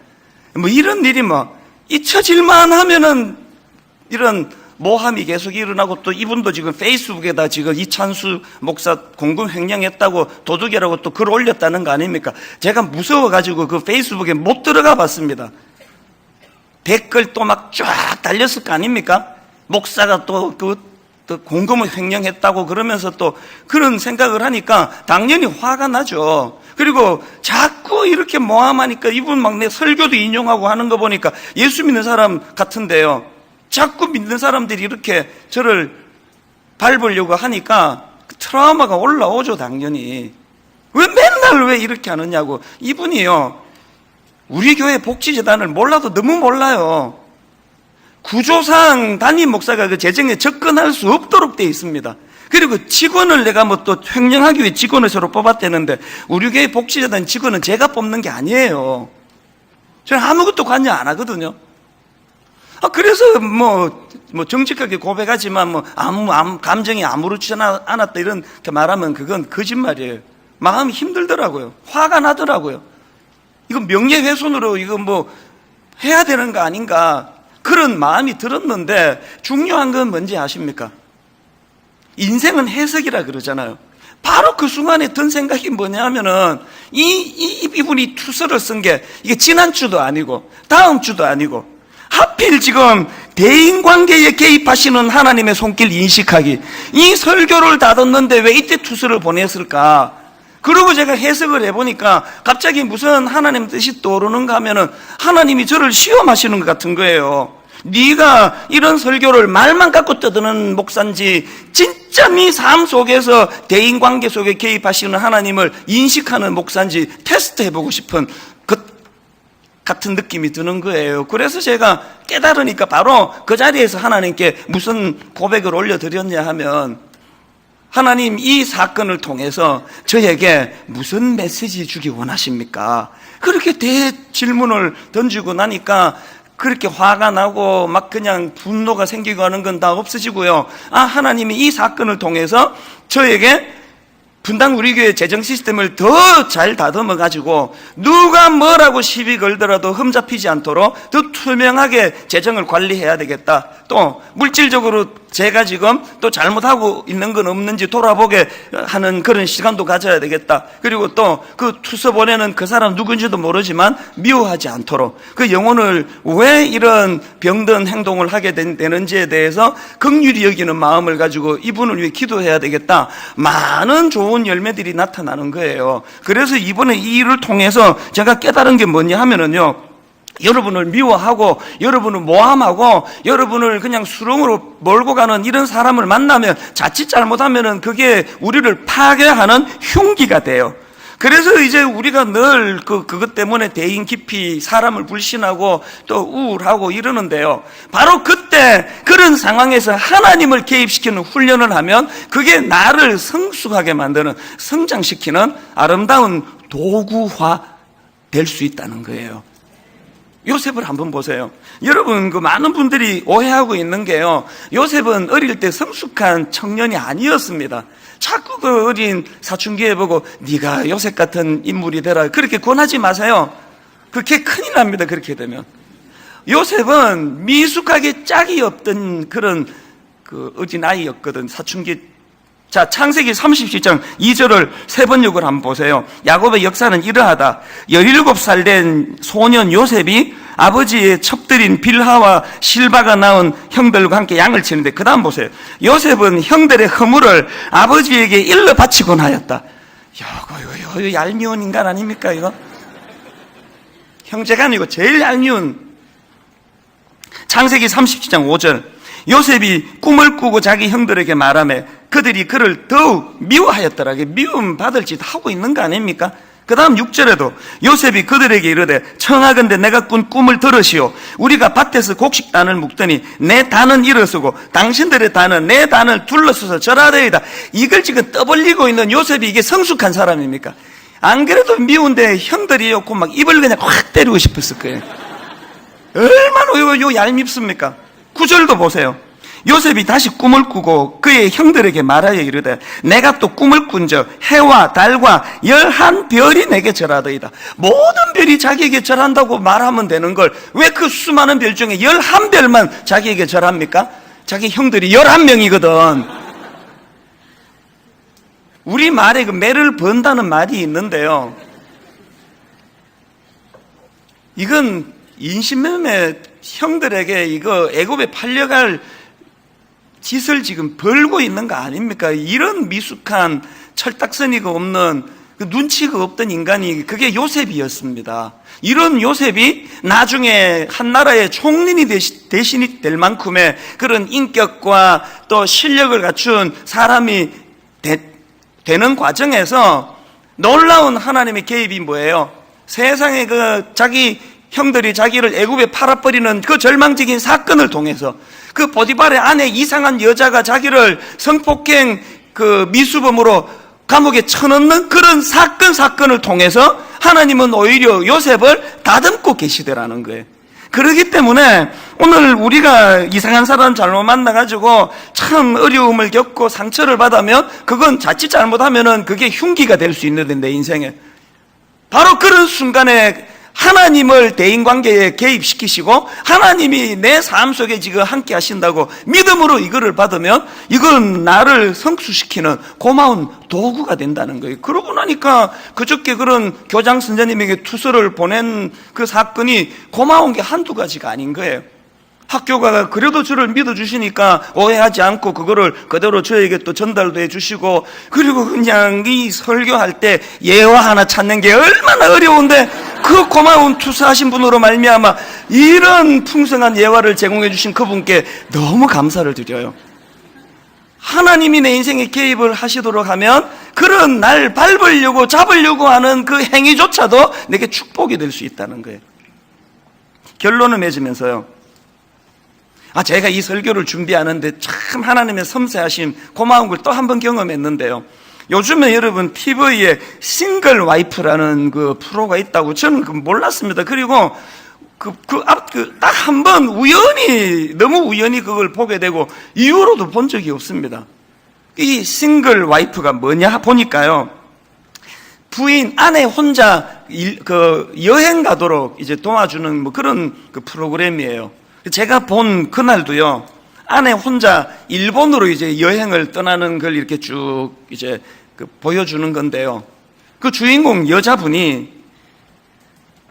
이런 일이 잊혀질만 하면은 이런 모함이 계속 일어나고, 또 이분도 지금 페이스북에다 지금 이찬수 목사 공금 횡령했다고 도둑이라고 또 글 올렸다는 거 아닙니까? 제가 무서워가지고 그 페이스북에 못 들어가 봤습니다. 댓글 또 쫙 달렸을 거 아닙니까? 목사가 또 공금을 횡령했다고 그러면서 또 그런 생각을 하니까 당연히 화가 나죠. 그리고 자꾸 이렇게 모함하니까 이분 내 설교도 인용하고 하는 거 보니까 예수 믿는 사람 같은데요, 자꾸 믿는 사람들이 이렇게 저를 밟으려고 하니까 트라우마가 올라오죠, 당연히. 맨날 왜 이렇게 하느냐고. 이분이요, 우리 교회 복지재단을 몰라도 너무 몰라요. 구조상 담임 목사가 그 재정에 접근할 수 없도록 되어 있습니다. 그리고 직원을 내가 또 횡령하기 위해 직원을 새로 뽑았다는데, 우리 교회 복지재단 직원은 제가 뽑는 게 아니에요. 저는 아무것도 관여 안 하거든요. 그래서 정직하게 고백하지만 감정이 아무렇지 않았다 이렇게 말하면 그건 거짓말이에요. 마음이 힘들더라고요. 화가 나더라고요. 이거 명예훼손으로 이거 해야 되는 거 아닌가, 그런 마음이 들었는데, 중요한 건 뭔지 아십니까? 인생은 해석이라 그러잖아요. 바로 그 순간에 든 생각이 뭐냐면은, 이분이 투서를 쓴 게 이게 지난주도 아니고 다음 주도 아니고, 하필 지금 대인관계에 개입하시는 하나님의 손길 인식하기, 이 설교를 다 듣는데 왜 이때 투서를 보냈을까? 그리고 제가 해석을 해보니까 갑자기 무슨 하나님 뜻이 떠오르는가 하면은, 하나님이 저를 시험하시는 것 같은 거예요. 네가 이런 설교를 말만 갖고 떠드는 목사인지, 진짜 네 삶 속에서 대인관계 속에 개입하시는 하나님을 인식하는 목사인지 테스트해보고 싶은 같은 느낌이 드는 거예요. 그래서 제가 깨달으니까 바로 그 자리에서 하나님께 무슨 고백을 올려드렸냐 하면, 하나님, 이 사건을 통해서 저에게 무슨 메시지 주기 원하십니까? 그렇게 대질문을 던지고 나니까 그렇게 화가 나고 그냥 분노가 생기고 하는 건 다 없어지고요. 하나님이 이 사건을 통해서 저에게 분당 우리 교회 재정 시스템을 더 잘 다듬어 가지고 누가 뭐라고 시비 걸더라도 흠잡히지 않도록 더 투명하게 재정을 관리해야 되겠다. 또 물질적으로 제가 지금 또 잘못하고 있는 건 없는지 돌아보게 하는 그런 시간도 가져야 되겠다. 그리고 또 그 투서 보내는 그 사람 누군지도 모르지만 미워하지 않도록, 그 영혼을 왜 이런 병든 행동을 하게 되는지에 대해서 긍휼히 여기는 마음을 가지고 이분을 위해 기도해야 되겠다. 많은 좋은 열매들이 나타나는 거예요. 그래서 이번에 이 일을 통해서 제가 깨달은 게 뭐냐 하면은요, 여러분을 미워하고 여러분을 모함하고 여러분을 그냥 수렁으로 몰고 가는 이런 사람을 만나면 자칫 잘못하면은 그게 우리를 파괴하는 흉기가 돼요. 그래서 이제 우리가 늘 그것 때문에 대인 깊이 사람을 불신하고 또 우울하고 이러는데요, 바로 그때 그런 상황에서 하나님을 개입시키는 훈련을 하면 그게 나를 성숙하게 만드는, 성장시키는 아름다운 도구화 될 수 있다는 거예요. 요셉을 한번 보세요. 여러분, 많은 분들이 오해하고 있는 게요, 요셉은 어릴 때 성숙한 청년이 아니었습니다. 자꾸 그 어린 사춘기에 보고 네가 요셉 같은 인물이 되라 그렇게 권하지 마세요. 그게 큰일 납니다. 그렇게 되면. 요셉은 미숙하게 짝이 없던 그런 어린 아이였거든, 사춘기. 자, 창세기 37장 2절을 세 번역을 한번 보세요. 야곱의 역사는 이러하다. 17살 된 소년 요셉이 아버지의 첩들인 빌하와 실바가 낳은 형들과 함께 양을 치는데, 그 다음 보세요. 요셉은 형들의 허물을 아버지에게 일러 바치곤 하였다. 이거 얄미운 인간 아닙니까, 이거? 형제가 아니고 제일 얄미운. 창세기 37장 5절. 요셉이 꿈을 꾸고 자기 형들에게 말하며 그들이 그를 더욱 미워하였더라. 미움 받을 짓 하고 있는 거 아닙니까? 그 다음 6절에도 요셉이 그들에게 이르되 청하건대 내가 꾼 꿈을 들으시오. 우리가 밭에서 곡식단을 묶더니 내 단은 일어서고 당신들의 단은 내 단을 둘러서서 절하되이다. 이걸 지금 떠벌리고 있는 요셉이 이게 성숙한 사람입니까? 안 그래도 미운데 형들이 였고 막 입을 그냥 확 때리고 싶었을 거예요. 얼마나 요 얄밉습니까? 9절도 보세요. 요셉이 다시 꿈을 꾸고 그의 형들에게 말하여 이르되 내가 또 꿈을 꾼적 해와 달과 11별이 내게 절하더이다. 모든 별이 자기에게 절한다고 말하면 되는 걸 왜 그 수많은 별 중에 11별만 자기에게 절합니까? 자기 형들이 11명이거든. 우리 말에 그 매를 번다는 말이 있는데요, 이건 인신매매 형들에게 이거 애굽에 팔려갈 짓을 지금 벌고 있는 거 아닙니까? 이런 미숙한 철딱서니가 없는 그 눈치가 없던 인간이 그게 요셉이었습니다. 이런 요셉이 나중에 한 나라의 총린이 대신이 될 만큼의 그런 인격과 또 실력을 갖춘 사람이 되는 과정에서 놀라운 하나님의 개입이 뭐예요? 세상에 그 자기 형들이 자기를 애굽에 팔아버리는 그 절망적인 사건을 통해서 그 보디발의 아내 이상한 여자가 자기를 성폭행 그 미수범으로 감옥에 쳐넣는 그런 사건을 통해서 하나님은 오히려 요셉을 다듬고 계시더라는 거예요. 그렇기 때문에 오늘 우리가 이상한 사람 잘못 만나가지고 참 어려움을 겪고 상처를 받으면 그건 자칫 잘못하면은 그게 흉기가 될 수 있는데 내 인생에 바로 그런 순간에 하나님을 대인관계에 개입시키시고 하나님이 내 삶 속에 지금 함께 하신다고 믿음으로 이거를 받으면 이건 나를 성숙시키는 고마운 도구가 된다는 거예요. 그러고 나니까 그저께 그런 교장 선생님에게 투서를 보낸 그 사건이 고마운 게 한두 가지가 아닌 거예요. 학교가 그래도 저를 믿어주시니까 오해하지 않고 그거를 그대로 저에게 또 전달도 해주시고, 그리고 그냥 이 설교할 때 예화 하나 찾는 게 얼마나 어려운데 그 고마운 투사하신 분으로 말미암아 이런 풍성한 예화를 제공해 주신 그분께 너무 감사를 드려요. 하나님이 내 인생에 개입을 하시도록 하면 그런 날 밟으려고 잡으려고 하는 그 행위조차도 내게 축복이 될 수 있다는 거예요. 결론을 맺으면서요, 제가 이 설교를 준비하는데 참 하나님의 섬세하심, 고마운 걸 또 한 번 경험했는데요. 요즘에 여러분 TV에 싱글 와이프라는 그 프로가 있다고 저는 몰랐습니다. 그리고 딱 한 번 너무 우연히 그걸 보게 되고 이후로도 본 적이 없습니다. 이 싱글 와이프가 뭐냐 보니까요, 부인, 아내 혼자 여행 가도록 이제 도와주는 뭐 그런 그 프로그램이에요. 제가 본 그날도요, 아내 혼자 일본으로 이제 여행을 떠나는 걸 이렇게 쭉 이제 보여주는 건데요. 그 주인공 여자분이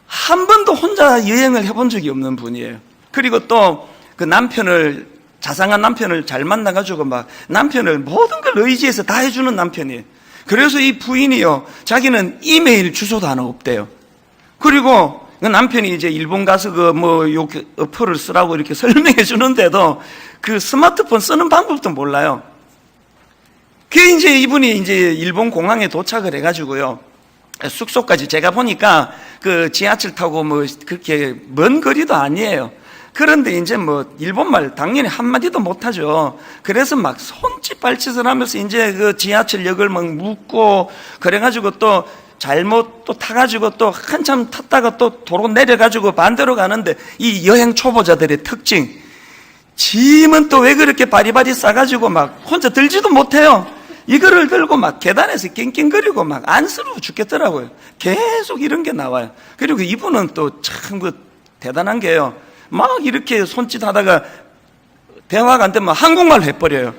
한 번도 혼자 여행을 해본 적이 없는 분이에요. 그리고 또 그 자상한 남편을 잘 만나가지고 막 남편을 모든 걸 의지해서 다 해주는 남편이에요. 그래서 이 부인이요, 자기는 이메일 주소도 하나 없대요. 그리고 남편이 이제 일본 가서 요 어플을 쓰라고 이렇게 설명해 주는데도 그 스마트폰 쓰는 방법도 몰라요. 그 이제 이분이 이제 일본 공항에 도착을 해가지고요, 숙소까지 제가 보니까 그 지하철 타고 뭐 그렇게 먼 거리도 아니에요. 그런데 이제 뭐 일본말 당연히 한마디도 못하죠. 그래서 막 손짓 발짓을 하면서 이제 그 지하철역을 막 묻고 그래가지고 또 잘못 또 타가지고 또 한참 탔다가 또 도로 내려가지고 반대로 가는데 이 여행 초보자들의 특징, 짐은 또 왜 그렇게 바리바리 싸가지고 막 혼자 들지도 못해요. 이거를 들고 막 계단에서 낑낑거리고 막 안쓰러워 죽겠더라고요. 계속 이런 게 나와요. 그리고 이분은 또 참 대단한 게요, 막 이렇게 손짓 하다가 대화가 안 되면 한국말로 해버려요.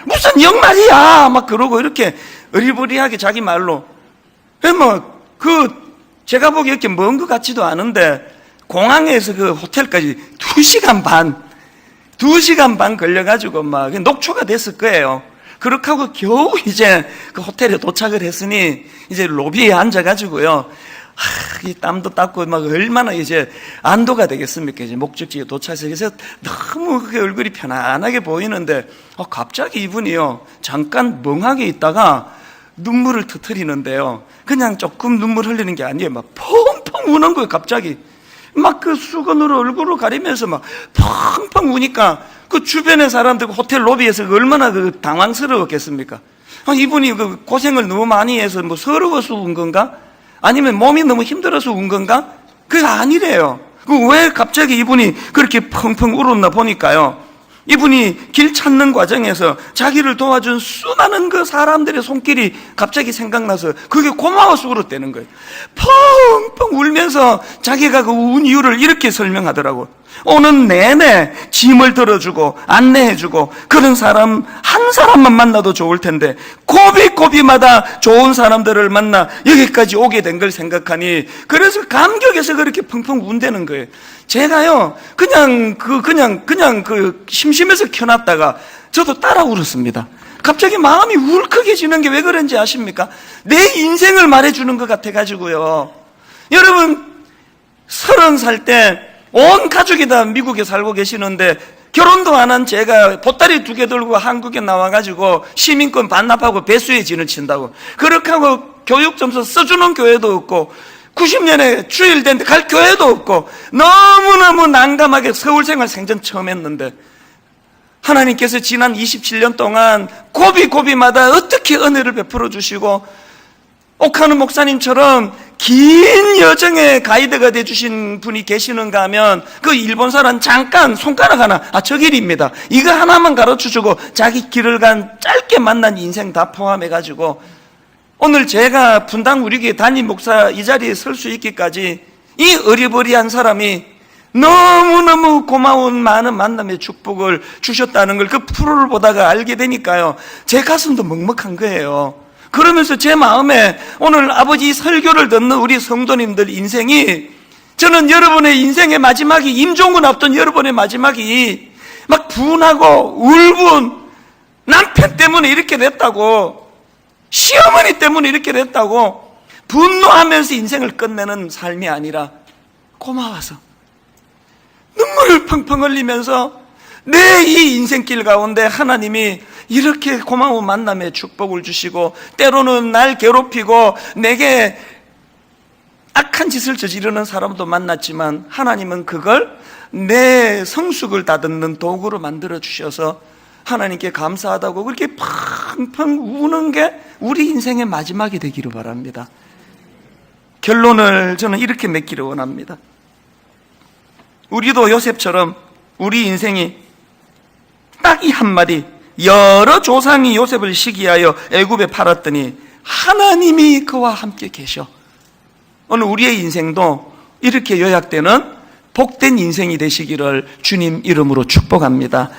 무슨 영말이야 막 그러고 이렇게 어리버리하게 자기 말로. 제가 보기에 이렇게 먼 것 같지도 않은데 공항에서 그 호텔까지 2시간 반 걸려가지고 막 녹초가 됐을 거예요. 그렇게 하고 겨우 이제 그 호텔에 도착을 했으니 이제 로비에 앉아가지고요, 이 땀도 닦고 막 얼마나 이제 안도가 되겠습니까? 이제 목적지에 도착해서. 그래서 너무 그 얼굴이 편안하게 보이는데 갑자기 이분이요 잠깐 멍하게 있다가 눈물을 터뜨리는데요, 그냥 조금 눈물 흘리는 게 아니에요. 막 펑펑 우는 거예요. 갑자기 막 그 수건으로 얼굴을 가리면서 막 펑펑 우니까 그 주변의 사람들, 호텔 로비에서 얼마나 그 당황스러웠겠습니까? 이분이 그 고생을 너무 많이 해서 뭐 서러워서 운 건가? 아니면 몸이 너무 힘들어서 운 건가? 그게 아니래요. 왜 갑자기 이분이 그렇게 펑펑 울었나 보니까요, 이분이 길 찾는 과정에서 자기를 도와준 수많은 그 사람들의 손길이 갑자기 생각나서 그게 고마워서 울었다는 거예요. 펑펑 울면서 자기가 그 운 이유를 이렇게 설명하더라고. 오는 내내 짐을 들어주고 안내해주고 그런 사람 한 사람만 만나도 좋을 텐데 고비고비마다 좋은 사람들을 만나 여기까지 오게 된 걸 생각하니 그래서 감격해서 그렇게 펑펑 운다는 거예요. 제가요 그냥 심심해서 켜놨다가 저도 따라 울었습니다. 갑자기 마음이 울컥해지는 게 왜 그런지 아십니까? 내 인생을 말해주는 것 같아가지고요. 여러분 30살 때 온 가족이 다 미국에 살고 계시는데 결혼도 안 한 제가 보따리 2개 들고 한국에 나와가지고 시민권 반납하고 배수의 진을 친다고 그렇게 하고 교육 점수 써주는 교회도 없고 90년에 주일된데 갈 교회도 없고 너무너무 난감하게 서울 생활 생전 처음 했는데 하나님께서 지난 27년 동안 고비고비마다 어떻게 은혜를 베풀어 주시고 옥하는 목사님처럼 긴 여정의 가이드가 되어주신 분이 계시는가 하면 그 일본 사람 잠깐 손가락 하나, 저 길입니다, 이거 하나만 가르쳐주고 자기 길을 간 짧게 만난 인생 다 포함해가지고 오늘 제가 분당 우리 교회 담임 목사 이 자리에 설 수 있기까지 이 어리버리한 사람이 너무너무 고마운 많은 만남의 축복을 주셨다는 걸 그 프로를 보다가 알게 되니까요, 제 가슴도 먹먹한 거예요. 그러면서 제 마음에 오늘 아버지 설교를 듣는 우리 성도님들 인생이, 저는 여러분의 인생의 마지막이, 임종근 앞둔 여러분의 마지막이 막 분하고 울분, 남편 때문에 이렇게 됐다고, 시어머니 때문에 이렇게 됐다고 분노하면서 인생을 끝내는 삶이 아니라 고마워서 눈물을 펑펑 흘리면서 내 이 인생길 가운데 하나님이 이렇게 고마운 만남의 축복을 주시고 때로는 날 괴롭히고 내게 악한 짓을 저지르는 사람도 만났지만 하나님은 그걸 내 성숙을 다듬는 도구로 만들어 주셔서 하나님께 감사하다고 그렇게 팡팡 우는 게 우리 인생의 마지막이 되기를 바랍니다. 결론을 저는 이렇게 맺기를 원합니다. 우리도 요셉처럼 우리 인생이 딱 이 한마디, 여러 조상이 요셉을 시기하여 애굽에 팔았더니 하나님이 그와 함께 계셔. 오늘 우리의 인생도 이렇게 요약되는 복된 인생이 되시기를 주님 이름으로 축복합니다.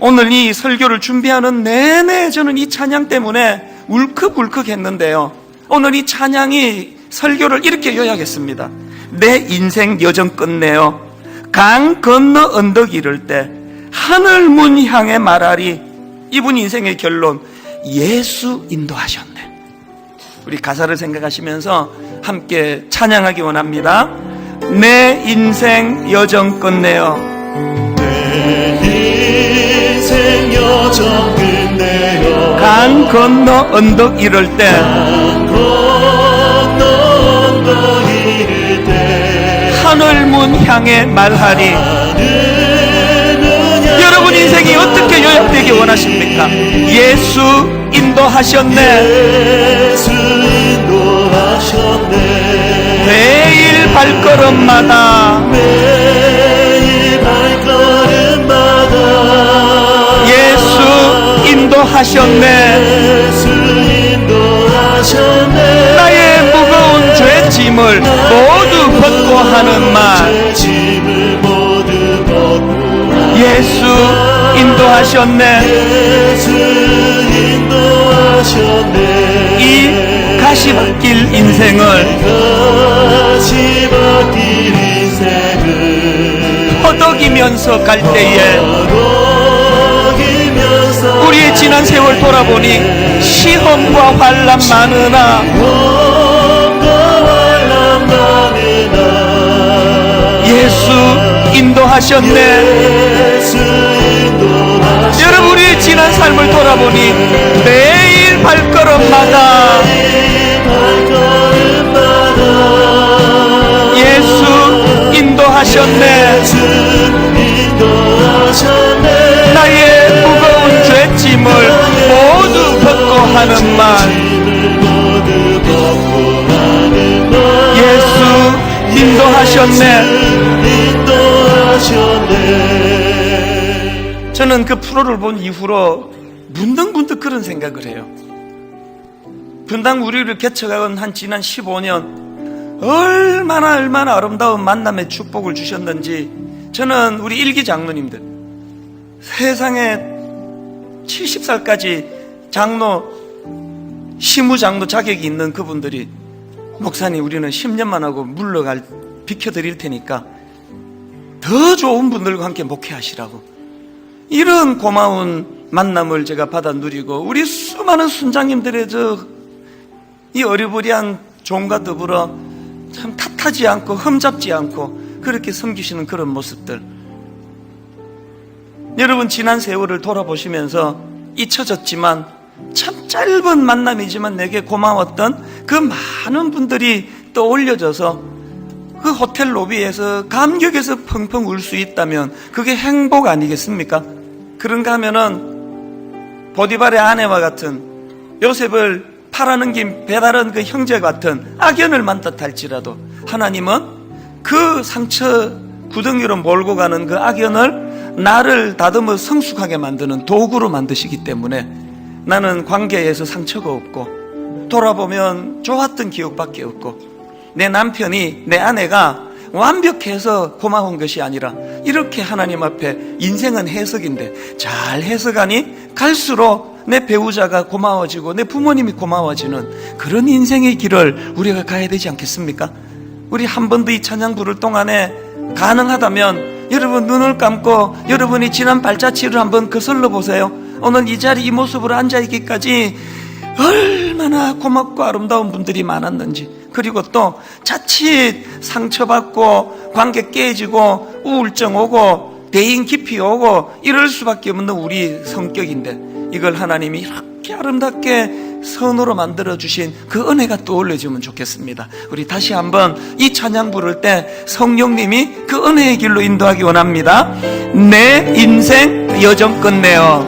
오늘 이 설교를 준비하는 내내 저는 이 찬양 때문에 울컥울컥 했는데요, 오늘 이 찬양이 설교를 이렇게 요약했습니다. 내 인생 여정 끝내어 강 건너 언덕 이를 때 하늘 문 향해 말하리. 이분 인생의 결론, 예수 인도하셨네. 우리 가사를 생각하시면서 함께 찬양하기 원합니다. 내 인생 여정 끝내어, 내 인생 여정 끝내어 강 건너 언덕 이를 때, 강 건너 언덕 이를 때 하늘 문 향해 말하리. 여러분 인생이 어떻게 요약되기 원하십니까? 예수 인도하셨네. 예수 인도하셨네. 매일 발걸음마다, 매일 발걸음마다 예수 인도하셨네. 예수 인도하셨네. 나의 무거운 죄짐을 모두 벗고 하는 말, 짐을 모두 벗고 예수 인도하셨네. 예수 인도하셨네. 이 가시밭길 인생을 가시밭길 인생을 허덕이면서 갈 때에 허덕이면서 우리의 지난 세월 돌아보니 시험과 환난 많으나 시험과 환난 인도하셨네. 예수 인도하셨네. 여러분, 우리의 지난 삶을 돌아보니 매일 발걸음마다 예수 인도하셨네. 예수 인도하셨네. 나의 무거운 죄짐을 모두 벗고 하는 말. 예수 인도하셨네. 저는 그 프로를 본 이후로 문득문득 그런 생각을 해요. 분당 우리를 개척한 한 지난 15년 얼마나 아름다운 만남의 축복을 주셨는지, 저는 우리 일기 장로님들, 세상에 70살까지 장로, 시무장로 자격이 있는 그분들이, 목사님 우리는 10년만 하고 물러갈 비켜드릴 테니까 더 좋은 분들과 함께 목회하시라고, 이런 고마운 만남을 제가 받아 누리고, 우리 수많은 순장님들의 이 어리버리한 종과 더불어 참 탓하지 않고 흠잡지 않고 그렇게 섬기시는 그런 모습들, 여러분 지난 세월을 돌아보시면서 잊혀졌지만 참 짧은 만남이지만 내게 고마웠던 그 많은 분들이 떠올려져서 그 호텔 로비에서 감격에서 펑펑 울 수 있다면 그게 행복 아니겠습니까? 그런가 하면은 보디발의 아내와 같은, 요셉을 팔아넘긴 배다른 그 형제 같은 악연을 만났다 할지라도 하나님은 그 상처 구덩이로 몰고 가는 그 악연을 나를 다듬어 성숙하게 만드는 도구로 만드시기 때문에 나는 관계에서 상처가 없고, 돌아보면 좋았던 기억밖에 없고, 내 남편이, 내 아내가 완벽해서 고마운 것이 아니라 이렇게 하나님 앞에 인생은 해석인데 잘 해석하니 갈수록 내 배우자가 고마워지고 내 부모님이 고마워지는 그런 인생의 길을 우리가 가야 되지 않겠습니까? 우리 한 번 더 이 찬양 부를 동안에 가능하다면 여러분 눈을 감고 여러분이 지난 발자취를 한번 거슬러 보세요. 오늘 이 자리 이 모습으로 앉아있기까지 얼마나 고맙고 아름다운 분들이 많았는지, 그리고 또 자칫 상처받고 관계 깨지고 우울증 오고 대인 깊이 오고 이럴 수밖에 없는 우리 성격인데, 이걸 하나님이 이렇게 아름답게 선으로 만들어주신 그 은혜가 떠올려지면 좋겠습니다. 우리 다시 한번 이 찬양 부를 때 성령님이 그 은혜의 길로 인도하기 원합니다. 내 인생 여정 끝내어,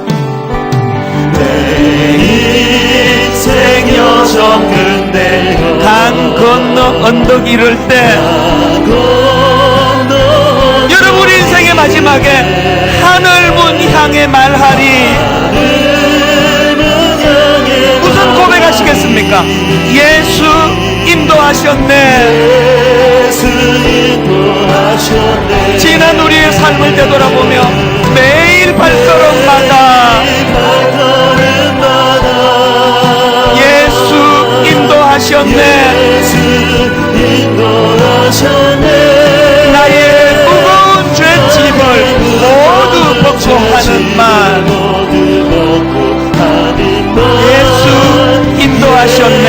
내 인생 여정 끝내어, 강 건너 언덕 이를 때, 여러분 우리 인생의 마지막에 하늘 문 향해 말하리. 무슨 고백하시겠습니까? 예수 인도하셨네. 예수 인도하셨네. 지난 우리의 삶을 되돌아보며 매일 발걸음마다 예수 인도하셨네. 예수 인도하셨네. 나의 무거운 죄짐을 모두 벗고 하는 말. 예수 인도하셨네.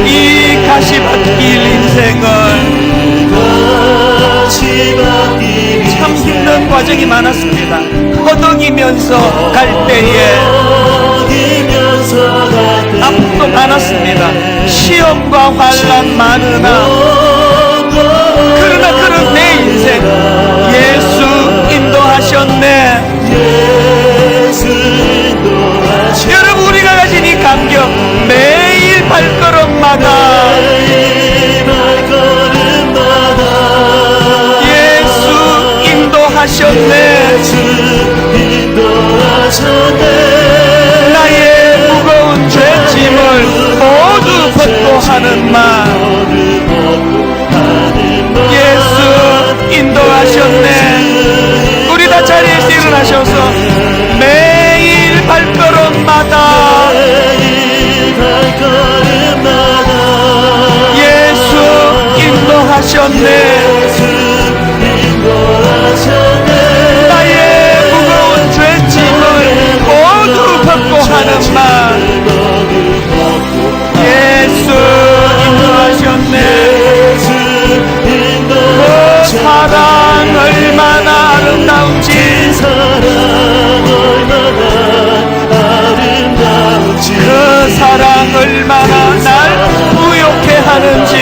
이 가시밭길 인생을 참 힘든 과정이 많았습니다. 허덕이면서 갈 때에 아픔도 많았습니다. 시험과 환난 많으나, 그러나 그런 내 인생 예수 인도하셨네. 여러분 우리가 가진 이 감격, 매일 발걸음마다 예수 인도하셨네. 나의 무거운 죄짐을 모두 벗고 하는 말. 예수 인도하셨네. 우리 다 자리에서 일어나셔서 발걸음마다 아름다운지 사랑 얼마나 아름다운지 그 사랑 얼마나 날 부욕해 하는지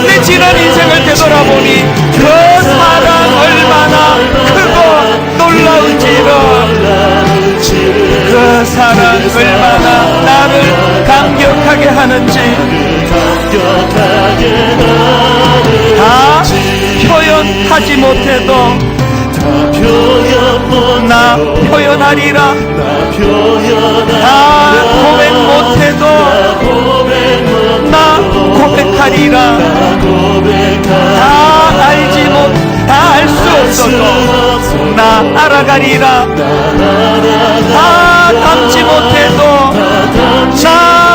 내 지난 인생을 되돌아보니 그 사랑 얼마나 크고 놀라운지를 그 사랑 얼마나 나를 감격하게 하는지 다 표현하지 못해도 나 표현하리라 다 고백 못해도 나 고백하리라 다 알지 못 다 알 수 없어도 나 알아가리라 다 닮지 못해도 나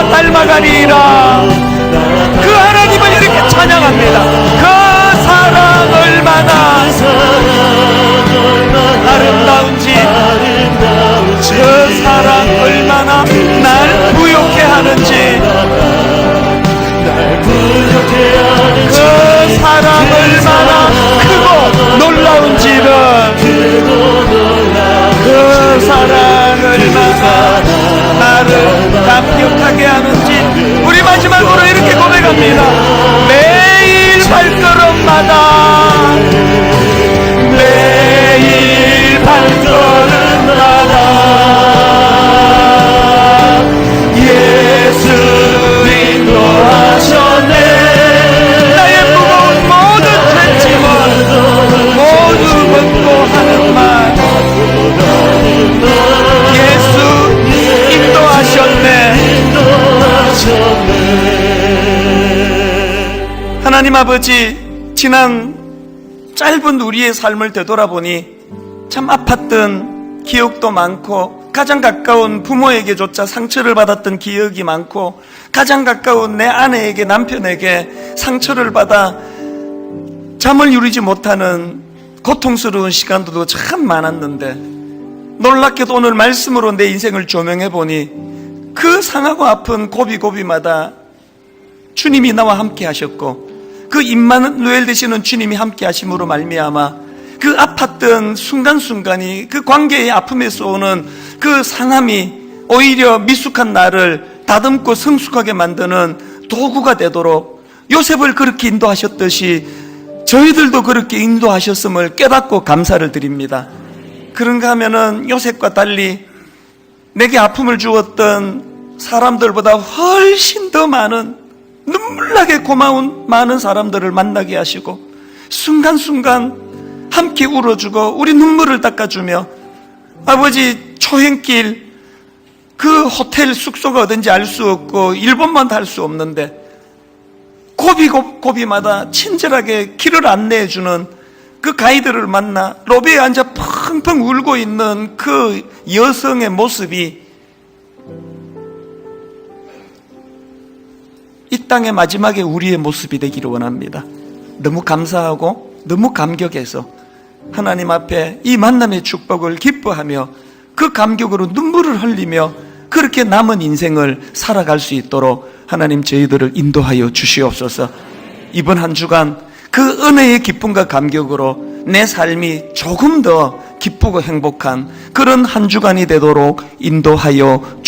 닮아가리라 그 하나님을 이렇게 찬양합니다. 그 사랑 얼마나 아름다운지 그 사랑 얼마나 날 부욕해 하는지 그 사랑 얼마나 크고 놀라운지를 그 사랑 얼마나 나를 감격하게 하는지 우리 마지막으로 이렇게 고백합니다. 매일 발걸음마다 매일 발걸음마다 예수 인도하셨네. 나의 무거운 모든 죄짐을 모두 벗고 하는 말 예수 인도하셨네. 하나님 아버지, 지난 짧은 우리의 삶을 되돌아보니 참 아팠던 기억도 많고 가장 가까운 부모에게조차 상처를 받았던 기억이 많고 가장 가까운 내 아내에게 남편에게 상처를 받아 잠을 이루지 못하는 고통스러운 시간도 참 많았는데 놀랍게도 오늘 말씀으로 내 인생을 조명해보니 그 상하고 아픈 고비고비마다 주님이 나와 함께 하셨고 그 임마누엘 되시는 주님이 함께 하심으로 말미암아 그 아팠던 순간순간이 그 관계의 아픔에서 오는 그 상함이 오히려 미숙한 나를 다듬고 성숙하게 만드는 도구가 되도록 요셉을 그렇게 인도하셨듯이 저희들도 그렇게 인도하셨음을 깨닫고 감사를 드립니다. 그런가 하면은 요셉과 달리 내게 아픔을 주었던 사람들보다 훨씬 더 많은 눈물나게 고마운 많은 사람들을 만나게 하시고 순간순간 함께 울어주고 우리 눈물을 닦아주며 아버지 초행길 그 호텔 숙소가 어딘지 알 수 없고 일본만 할 수 없는데 고비마다 친절하게 길을 안내해주는 그 가이드를 만나 로비에 앉아 펑펑 울고 있는 그 여성의 모습이 이 땅의 마지막에 우리의 모습이 되기를 원합니다. 너무 감사하고 너무 감격해서 하나님 앞에 이 만남의 축복을 기뻐하며 그 감격으로 눈물을 흘리며 그렇게 남은 인생을 살아갈 수 있도록 하나님 저희들을 인도하여 주시옵소서. 이번 한 주간 그 은혜의 기쁨과 감격으로 내 삶이 조금 더 기쁘고 행복한 그런 한 주간이 되도록 인도하여 주시옵소서.